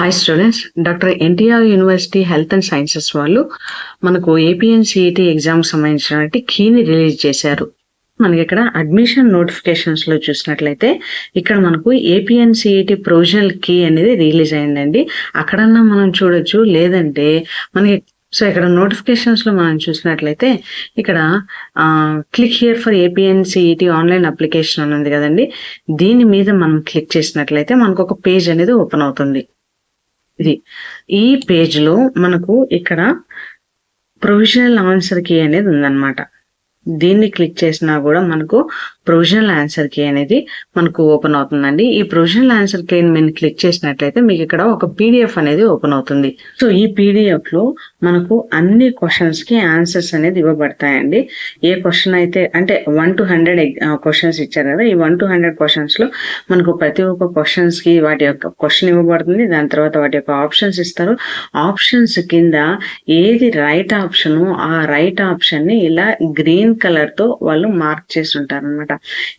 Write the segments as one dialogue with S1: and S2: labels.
S1: Hi students, doctor NTR university health and sciences వాళ్ళు మనకు ఏపీఎన్సిఈటీ exam సంబంధించినటువంటి కీని రిలీజ్ చేశారు. మనకి ఇక్కడ అడ్మిషన్ నోటిఫికేషన్స్ లో చూసినట్లయితే ఇక్కడ మనకు ఏపీఎన్సిఈటీ ప్రొవిజనల్ కీ అనేది రిలీజ్ అయిందండి. అక్కడన్నా మనం చూడొచ్చు, లేదంటే మనకి ఇక్కడ నోటిఫికేషన్స్ లో మనం చూసినట్లయితే ఇక్కడ click here for APNCET online application అని ఉంది కదండి. దీని మీద మనం క్లిక్ చేసినట్లయితే మనకు ఒక పేజ్ అనేది ఓపెన్ అవుతుంది. ఈ పేజ్ లో మనకు ఇక్కడ ప్రొవిజనల్ ఆన్సర్ కీ అనేది ఉందన్నమాట. దీన్ని క్లిక్ చేసినా కూడా మనకు ప్రొవిజనల్ ఆన్సర్ కీ అనేది మనకు ఓపెన్ అవుతుందండి. ఈ ప్రొవిజనల్ ఆన్సర్ కీ మేము క్లిక్ చేసినట్లయితే మీకు ఇక్కడ ఒక పీడిఎఫ్ అనేది ఓపెన్ అవుతుంది. సో ఈ పీడిఎఫ్ లో మనకు అన్ని క్వశ్చన్స్ కి ఆన్సర్స్ అనేది ఇవ్వబడతాయండి. ఏ క్వశ్చన్ అయితే అంటే 1 to 100 క్వశ్చన్స్ ఇచ్చారు కదా, ఈ 1 to 100 క్వశ్చన్స్ లో మనకు ప్రతి ఒక్క క్వశ్చన్స్ కి వాటి యొక్క క్వశ్చన్ ఇవ్వబడుతుంది. దాని తర్వాత వాటి యొక్క ఆప్షన్స్ ఇస్తారు. ఆప్షన్స్ కింద ఏది రైట్ ఆప్షన్, ఆ రైట్ ఆప్షన్ ని ఇలా గ్రీన్ కలర్ తో వాళ్ళు మార్క్ చేసి ఉంటారు అనమాట.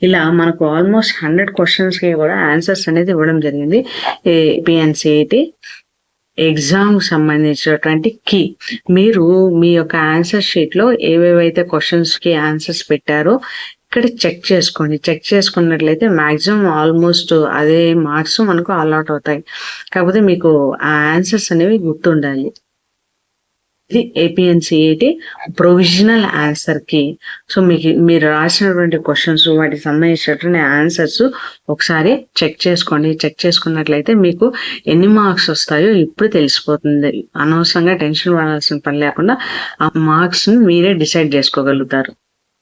S1: ఇలా మనకు ఆల్మోస్ట్ 100 క్వశ్చన్స్ కి కూడా ఆన్సర్స్ అనేది ఇవ్వడం జరిగింది. ఏపీఎన్సిఈటీ ఎగ్జామ్ సంబంధించినటువంటి కీ మీరు మీ యొక్క ఆన్సర్ షీట్ లో ఏవేవైతే క్వశ్చన్స్ కి ఆన్సర్స్ పెట్టారో ఇక్కడ చెక్ చేసుకోండి. చెక్ చేసుకున్నట్లయితే మాక్సిమం ఆల్మోస్ట్ అదే మార్క్స్ మనకు అలాట్ అవుతాయి. కాకపోతే మీకు ఆ ఆన్సర్స్ అనేవి గుర్తుండాలి. ఇది ఏపీఎన్సిఈటీ ప్రొవిజనల్ ఆన్సర్ కి. సో మీరు రాసినటువంటి క్వశ్చన్స్, వాటికి సంబంధించినటువంటి ఆన్సర్స్ ఒకసారి చెక్ చేసుకోండి. చెక్ చేసుకున్నట్లయితే మీకు ఎన్ని మార్క్స్ వస్తాయో ఇప్పుడు తెలిసిపోతుంది. అనవసరంగా టెన్షన్ పడాల్సిన పని లేకుండా ఆ మార్క్స్ ని మీరే డిసైడ్ చేసుకోగలుగుతారు.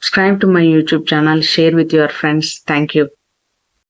S1: Subscribe to my YouTube channel, share with your friends. Thank you.